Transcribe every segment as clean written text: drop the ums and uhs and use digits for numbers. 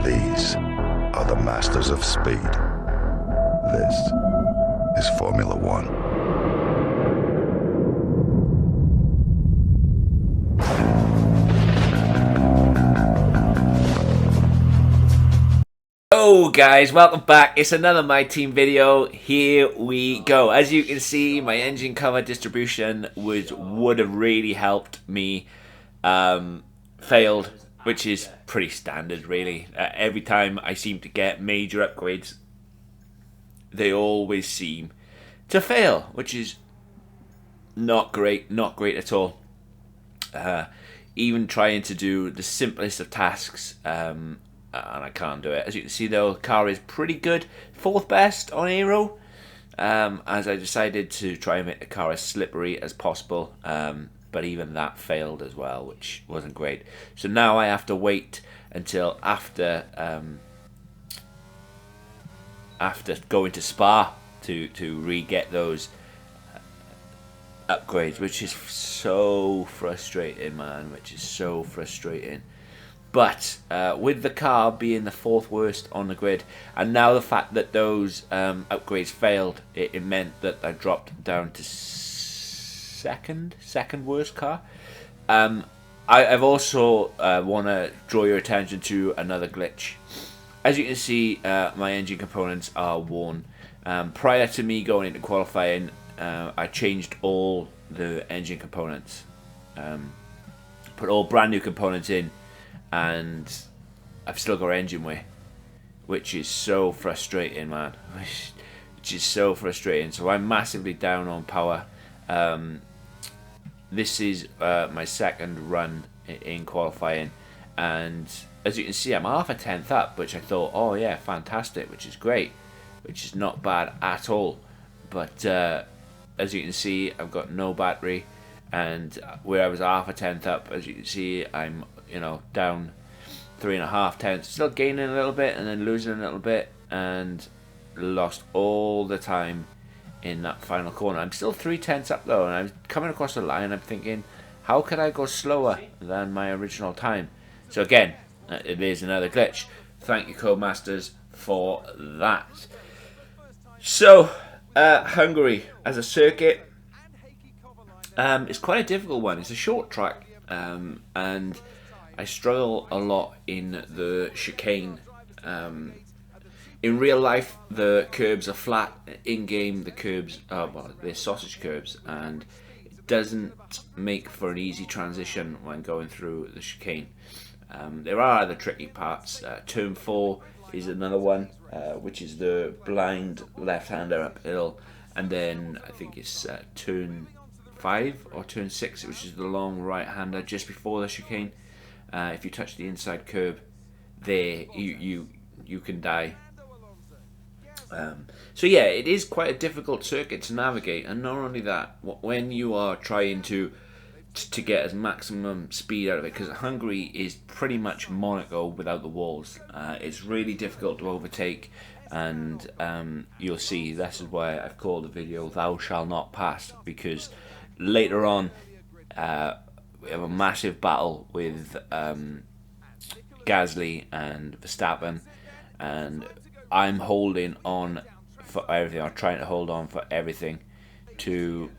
These are the masters of speed. This is Formula One. Hello guys, welcome back. It's another My Team video. Here we go. As you can see, my engine cover distribution would have really helped me. Failed, which is pretty standard really. Every time I seem to get major upgrades, they always seem to fail, which is not great at all. Even trying to do the simplest of tasks, and I can't do it. As you can see though, the car is pretty good, 4th best on Aero, as I decided to try and make the car as slippery as possible, but even that failed as well, which wasn't great. So now I have to wait until after going to Spa to re-get those upgrades, which is so frustrating, man, which is so frustrating. But with the car being the 4th worst on the grid, and now the fact that those upgrades failed, it meant that I dropped down to second worst car. I've also want to draw your attention to another glitch. As you can see, my engine components are worn. Prior to me going into qualifying, I changed all the engine components, put all brand new components in, and I've still got engine wear, which is so frustrating, man. Which is so frustrating. So I'm massively down on power. This is my second run in qualifying, and as you can see, I'm half a tenth up, which I thought, oh yeah, fantastic, which is great, which is not bad at all. But as you can see, I've got no battery, and where I was half a tenth up, as you can see, I'm down 3.5 tenths, still gaining a little bit and then losing a little bit, and lost all the time in that final corner. I'm still 3 tenths up though, and I'm coming across the line. I'm thinking, how could I go slower than my original time? So again, it is another glitch. Thank you, Codemasters, for that. So Hungary as a circuit, it's quite a difficult one. It's a short track, and I struggle a lot in the chicane. In real life, the curbs are flat. In game, the curbs are, well, they're sausage curbs, and it doesn't make for an easy transition when going through the chicane. There are other tricky parts. Turn 4 is another one, which is the blind left-hander uphill, and then I think it's turn 5 or turn 6, which is the long right-hander just before the chicane. If you touch the inside curb, there you can die. So yeah, it is quite a difficult circuit to navigate, and not only that, when you are trying to get as maximum speed out of it, because Hungary is pretty much Monaco without the walls. It's really difficult to overtake, and you'll see this is why I've called the video "Thou Shall Not Pass," because later on we have a massive battle with Gasly and Verstappen, and I'm holding on for everything. I'm trying to hold on for everything to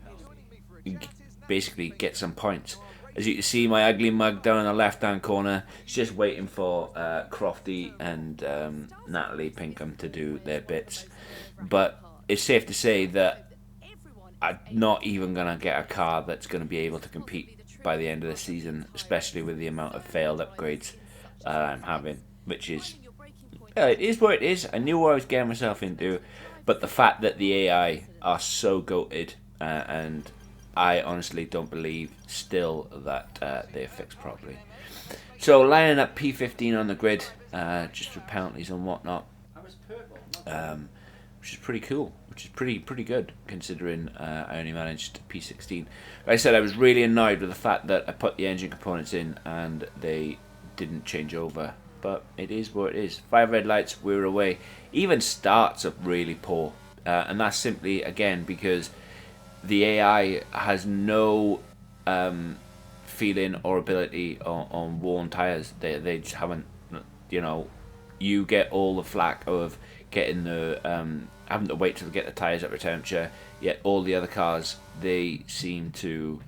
basically get some points. As you can see, my ugly mug down in the left-hand corner is just waiting for Crofty and Natalie Pinkham to do their bits. But it's safe to say that I'm not even going to get a car that's going to be able to compete by the end of the season, especially with the amount of failed upgrades I'm having, which is, it is what it is. I knew what I was getting myself into, but the fact that the AI are so goated, and I honestly don't believe still that they're fixed properly. So lining up P15 on the grid, just with penalties and whatnot, which is pretty cool, which is pretty good considering I only managed P16. Like I said, I was really annoyed with the fact that I put the engine components in and they didn't change over, but it is what it is. 5 red lights, we're away. Even starts are really poor, and that's simply, again, because the AI has no feeling or ability on worn tyres. They just haven't, you get all the flack of getting the having to wait till they get the tyres up to temperature. Yet all the other cars, they seem to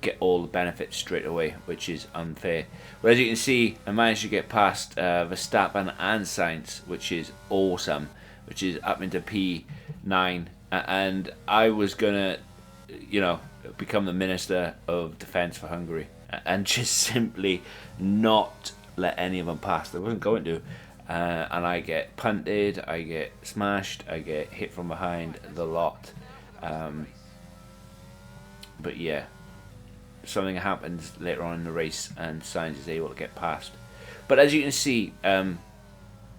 get all the benefits straight away, which is unfair. But as you can see, I managed to get past Verstappen and Sainz, which is awesome, which is up into P9, and I was gonna, become the Minister of Defence for Hungary and just simply not let any of them pass. They wasn't going to. And I get punted, I get smashed, I get hit from behind, the lot. But yeah, something happens later on in the race and Sainz is able to get past. But as you can see, on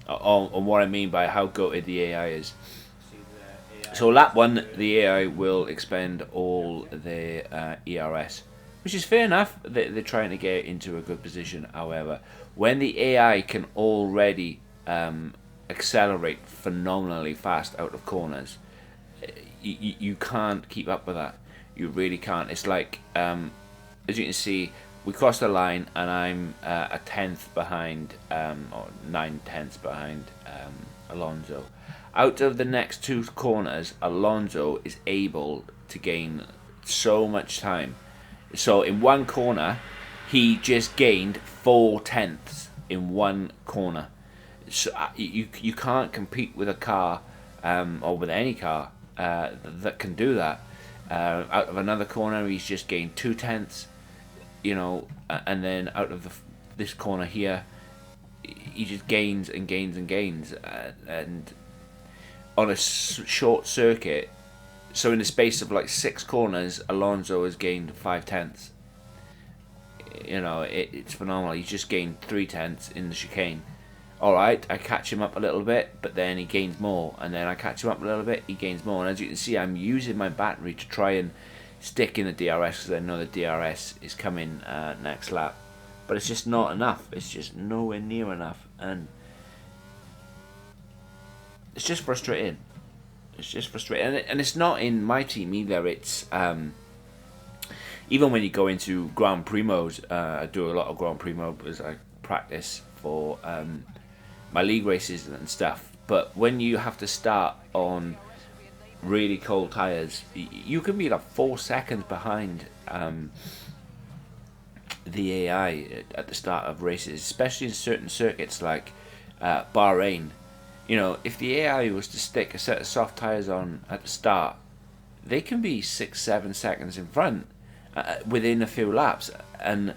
what I mean by how goated the AI is. So lap 1, the AI will expend all their ERS, which is fair enough. They're trying to get into a good position. However, when the AI can already accelerate phenomenally fast out of corners, you can't keep up with that. You really can't. It's like, as you can see, we crossed the line and I'm a tenth behind, or 9/10 behind Alonso. Out of the next 2 corners, Alonso is able to gain so much time. So in one corner, he just gained 4/10 in one corner. So you can't compete with a car, or with any car that can do that. Out of another corner, he's just gained 2/10, and then out of this corner here, he just gains and gains and gains, and on a short circuit. So in the space of like 6 corners, Alonso has gained 5/10. It's phenomenal. He's just gained 3/10 in the chicane. Alright, I catch him up a little bit, but then he gains more, and then I catch him up a little bit, he gains more. And as you can see, I'm using my battery to try and stick in the DRS, because I know the DRS is coming next lap. But it's just not enough. It's just nowhere near enough, and it's just frustrating. It's just frustrating, and it's not in my team either. It's even when you go into Grand Prix mode. I do a lot of Grand Prix mode because I practice for my league races and stuff. But when you have to start on really cold tyres, you can be like 4 seconds behind the AI at the start of races, especially in certain circuits like Bahrain. If the AI was to stick a set of soft tyres on at the start, they can be 6-7 seconds in front within a few laps. And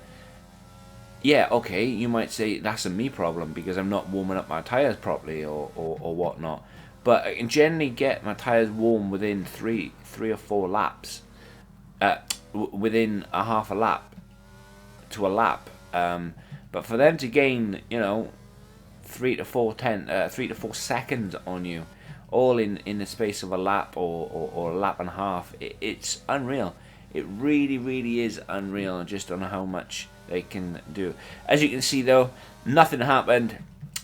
yeah, okay, you might say that's a me problem because I'm not warming up my tyres properly or whatnot. But I can generally get my tyres warm within three or 4 laps, within a half a lap to a lap. But for them to gain, 3 to 4 seconds on you, all in the space of a lap or a lap and a half, it's unreal. It really, really is unreal, just on how much they can do. As you can see, though, nothing happened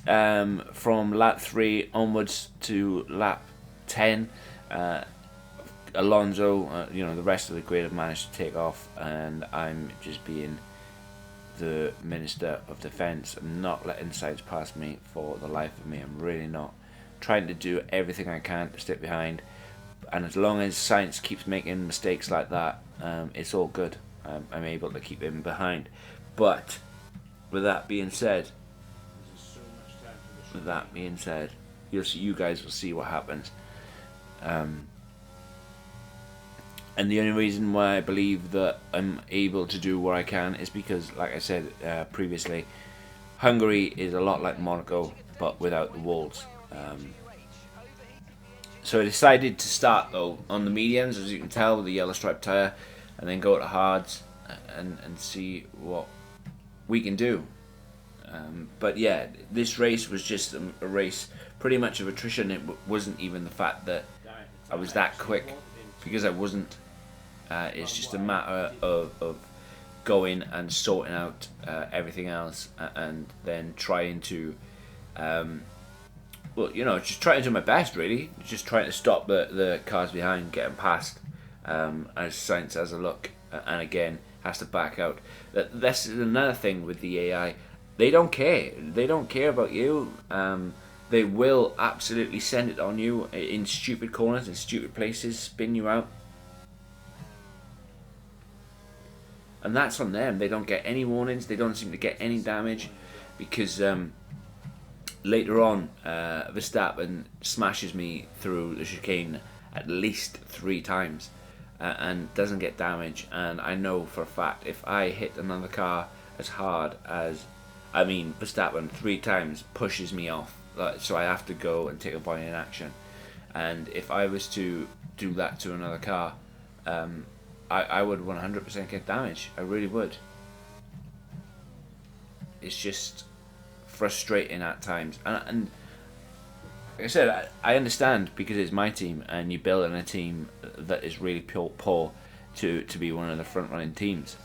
from lap 3 onwards to lap 10. Alonso, the rest of the grid have managed to take off, and I'm just being the Minister of Defence. I'm not letting Sainz pass me for the life of me. I'm really not. Trying to do everything I can to stick behind, and as long as Sainz keeps making mistakes like that, it's all good. I'm able to keep him behind. But with that being said, you guys will see what happens. And the only reason why I believe that I'm able to do what I can is because, like I said previously, Hungary is a lot like Monaco, but without the walls. So I decided to start though on the mediums, as you can tell, with the yellow stripe tyre, and then go to hards and see what we can do. But yeah, this race was just a race pretty much of attrition. It wasn't even the fact that I was that quick, because I wasn't. It's just a matter of going and sorting out everything else, and then trying to just trying to do my best, really. Just trying to stop the cars behind getting past, as Sainz has a look, and again has to back out. This is another thing with the AI. they don't care. They don't care about you. They will absolutely send it on you in stupid corners, in stupid places, spin you out. And that's on them. They don't get any warnings. They don't seem to get any damage, because later on, Verstappen smashes me through the chicane at least 3 times and doesn't get damage. And I know for a fact, if I hit another car as hard as, Verstappen 3 times pushes me off, so I have to go and take a point in action. And if I was to do that to another car, I would 100% get damage. I really would. It's just frustrating at times. And like I said, I understand, because it's my team, and you're building a team that is really poor to be one of the front running teams.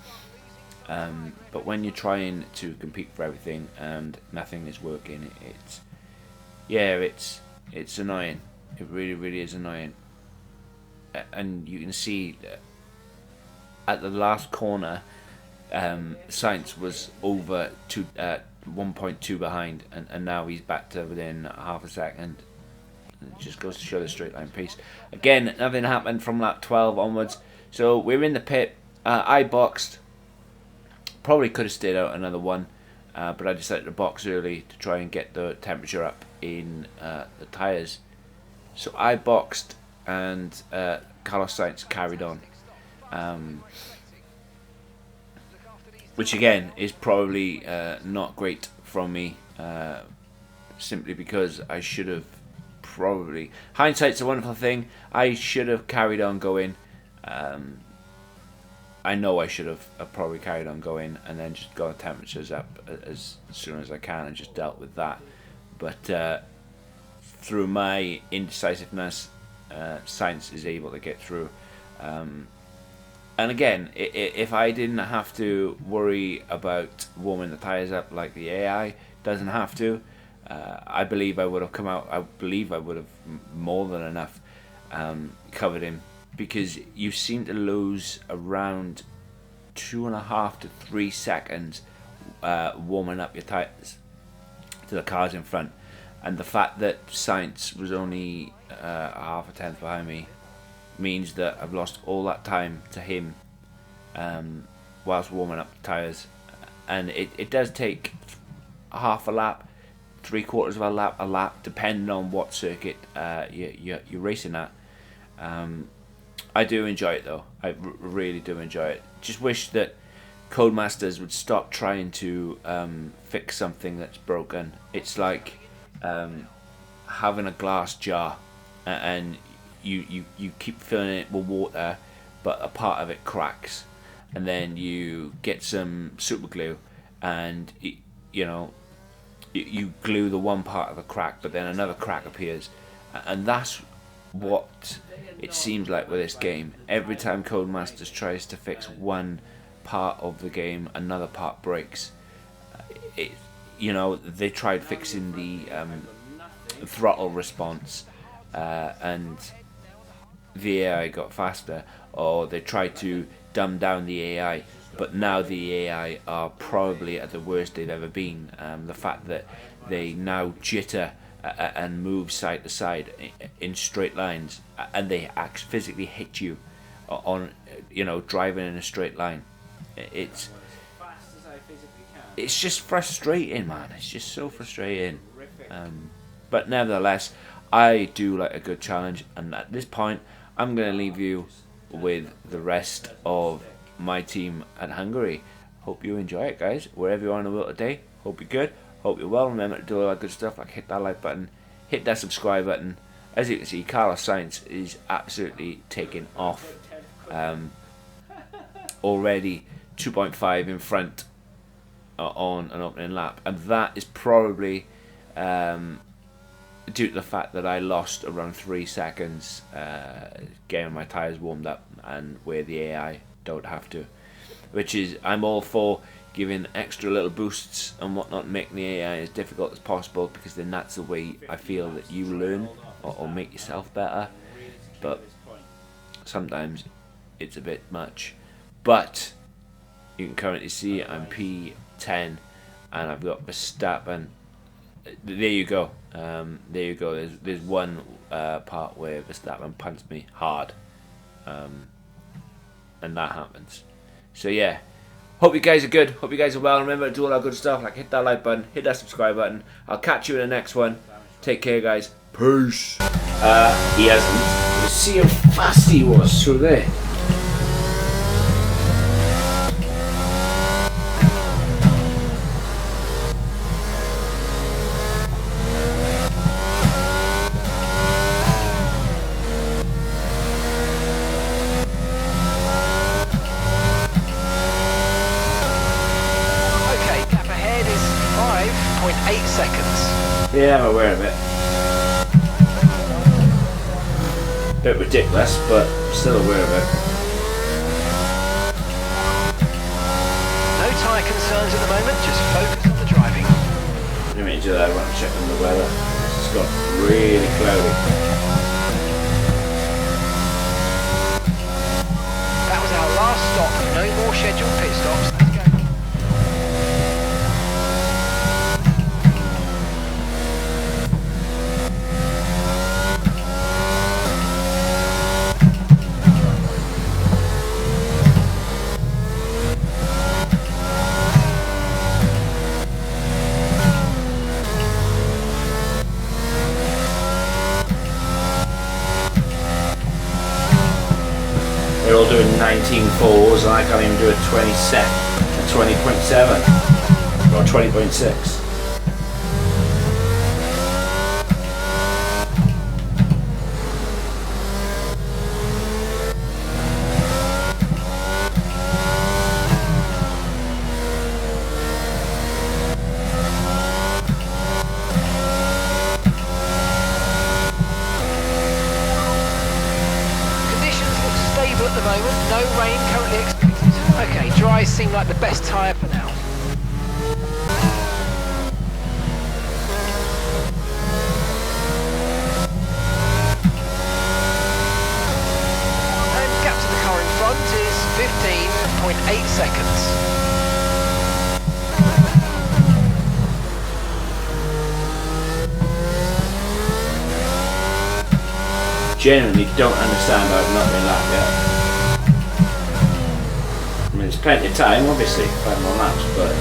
But when you're trying to compete for everything and nothing is working, it's annoying. It really, really is annoying. And you can see at the last corner, Sainz was over 1.2 behind, and now he's back to within half a second. It just goes to show the straight line pace. Again, nothing happened from lap 12 onwards. So we're in the pit. I boxed. Probably could have stayed out another one, but I decided to box early to try and get the temperature up in the tyres. So I boxed, and Carlos Sainz carried on. Which again is probably not great from me, simply because I should have probably... Hindsight's a wonderful thing. I should have carried on going. I know I should have probably carried on going and then just got the temperatures up as soon as I can and just dealt with that. But through my indecisiveness, Sainz is able to get through. And again, if I didn't have to worry about warming the tyres up like the AI doesn't have to, I believe I would have come out. I believe I would have more than enough covered him, because you seem to lose around 2.5 to 3 seconds warming up your tyres to the cars in front. And the fact that Sainz was only half a tenth behind me means that I've lost all that time to him whilst warming up the tyres. And it does take half a lap, 3/4 of a lap, depending on what circuit you're racing at. I do enjoy it though. I really do enjoy it. Just wish that Codemasters would stop trying to fix something that's broken. It's like having a glass jar, and you keep filling it with water, but a part of it cracks, and then you get some super glue, and you glue the one part of the crack, but then another crack appears, and that's what it seems like with this game. Every time Codemasters tries to fix one part of the game, another part breaks. They tried fixing the throttle response, and the AI got faster, or they tried to dumb down the AI, but now the AI are probably at the worst they've ever been. The fact that they now jitter and move side to side in straight lines, and they actually physically hit you on, driving in a straight line. It's just frustrating, man. It's just so frustrating. But nevertheless, I do like a good challenge, and at this point, I'm going to leave you with the rest of my team at Hungary. Hope you enjoy it, guys. Wherever you are in the world today, hope you're good. Hope you're well. Remember to do all that good stuff, like hit that like button, hit that subscribe button. As you can see, Carlos Sainz is absolutely taking off. Already 2.5 in front on an opening lap, and that is probably due to the fact that I lost around 3 seconds getting my tyres warmed up, and where the AI don't have to, which is, I'm all for giving extra little boosts and whatnot, making the AI as difficult as possible, because then that's the way I feel that you learn or make yourself better. But sometimes it's a bit much. But you can currently see I'm P10 and I've got Verstappen. There you go. There you go. There's one part where Verstappen punts me hard, and that happens. So yeah, hope you guys are good. Hope you guys are well. Remember to do all that good stuff, like hit that like button, hit that subscribe button. I'll catch you in the next one. Take care, guys. Peace. He hasn't. You see how fast he was through there. Okay, gap ahead is 5.8 seconds. Yeah, I'm aware of it. Bit ridiculous, but still aware of it. No tyre concerns at the moment, just focus on the driving. Let me do that when I'm checking the weather. It's got really cloudy. That was our last stop, no more scheduled pit stops. Let's go. They're all doing 19.4s and I can't even do a 20.7 or 20.6. At the moment, no rain currently expected. Okay, dries seem like the best tyre for now. And gap to the car in front is 15.8 seconds. Genuinely don't understand how I've not been lapped yet. I mean, there's plenty of time, obviously, 5 more laps, but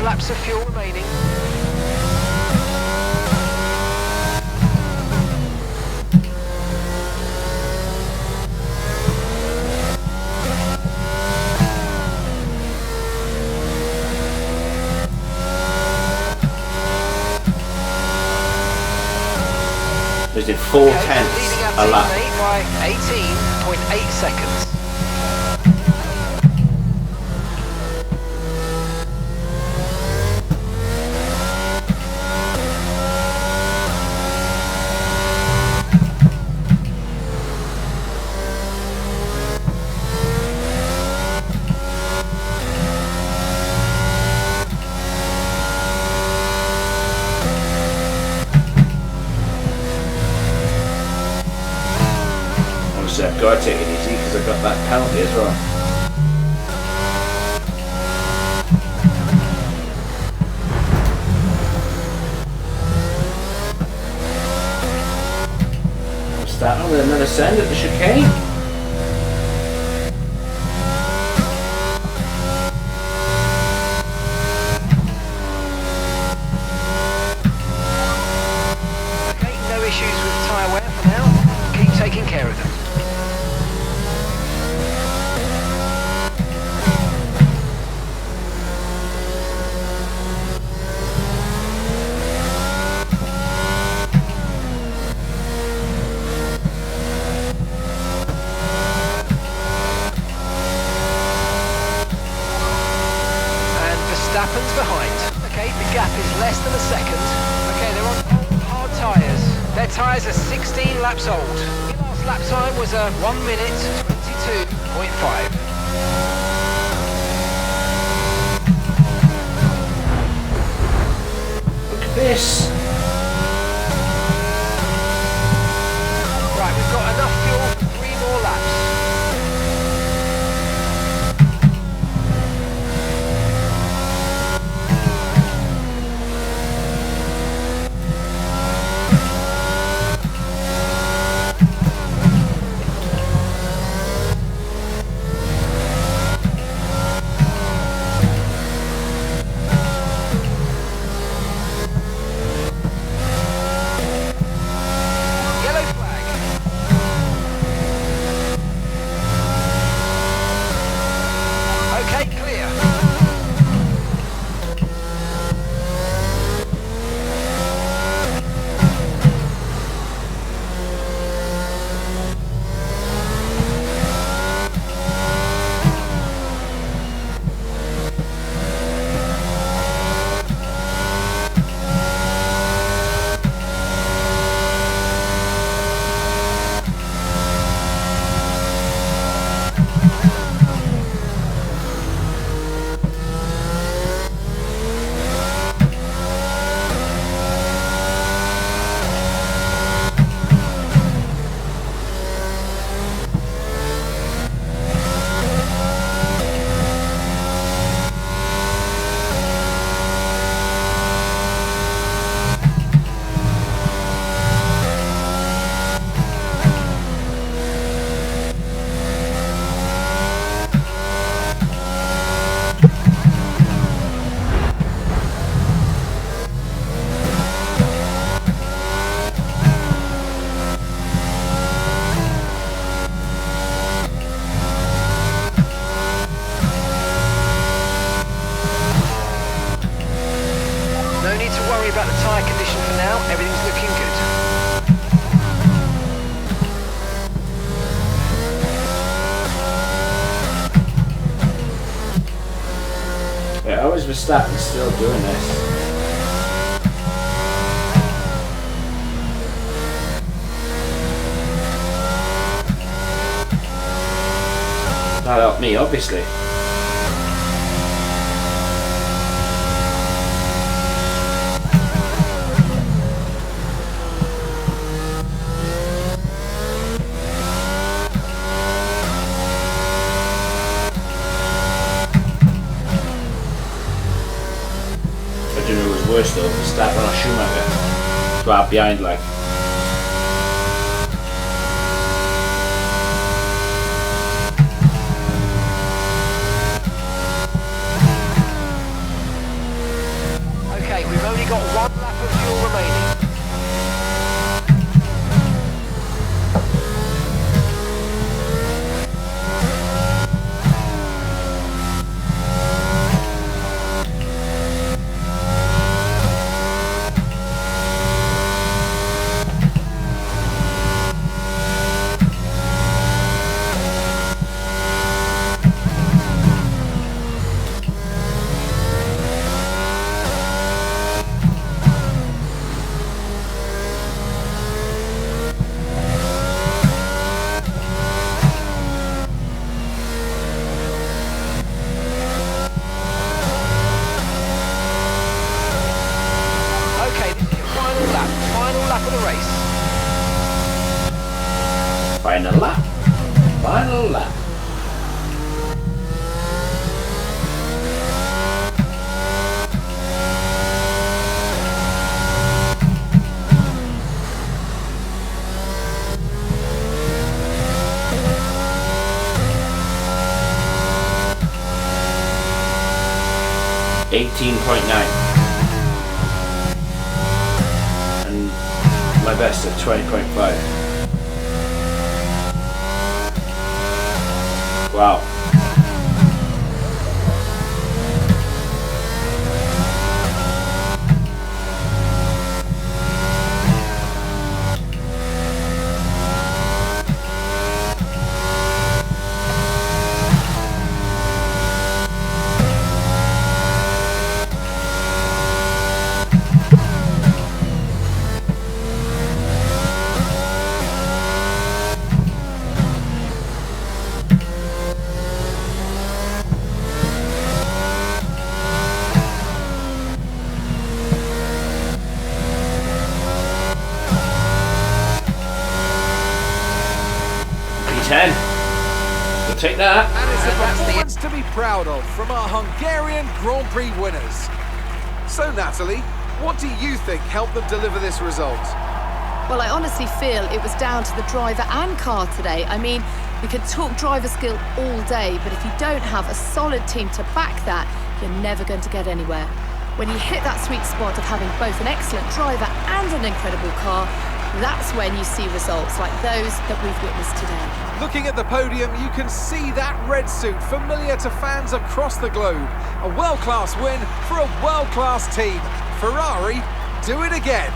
Laps of fuel remaining. there's in 4 tenths a lap. By 18.8 seconds. I've got to take it easy because I've got that penalty as well. I'm starting with another send at the chicane. Okay, no issues with tyre wear for now. Keep taking care of them. Verstappen's behind. Okay, the gap is less than a second. Okay, they're on old hard tyres. Their tyres are 16 laps old. The last lap time was 1 minute 22.5. Look at this. Right, we've got enough fuel for 3 more laps. About the tyre condition for now, everything's looking good. Yeah, how is Verstappen still doing this? That helped me, obviously. Worse though, Verstappen or Schumacher to out behind like. Okay, we've only got 1 lap of fuel remaining. Final lap. Final lap. And my best at 20.5. Wow. 10. We'll take that. And it's a performance to be proud of from our Hungarian Grand Prix winners. So Natalie, what do you think helped them deliver this result? Well, I honestly feel it was down to the driver and car today. I mean, we could talk driver skill all day, but if you don't have a solid team to back that, you're never going to get anywhere. When you hit that sweet spot of having both an excellent driver and an incredible car, that's when you see results like those that we've witnessed today. Looking at the podium, you can see that red suit familiar to fans across the globe. A world-class win for a world-class team. Ferrari, do it again.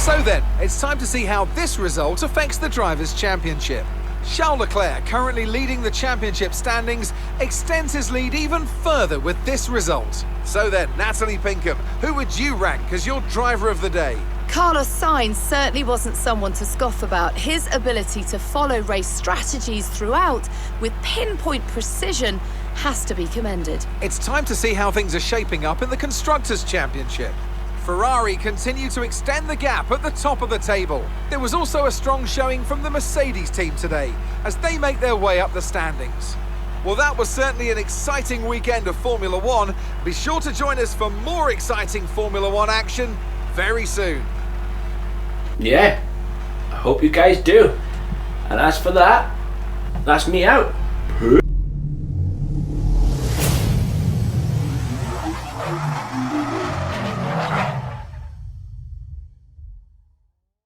So then, it's time to see how this result affects the Drivers' Championship. Charles Leclerc, currently leading the championship standings, extends his lead even further with this result. So then, Natalie Pinkham, who would you rank as your driver of the day? Carlos Sainz certainly wasn't someone to scoff about. His ability to follow race strategies throughout with pinpoint precision has to be commended. It's time to see how things are shaping up in the Constructors' Championship. Ferrari continue to extend the gap at the top of the table. There was also a strong showing from the Mercedes team today as they make their way up the standings. Well, that was certainly an exciting weekend of Formula One. Be sure to join us for more exciting Formula One action very soon. Yeah, I hope you guys do. And as for that, that's me out. Peace.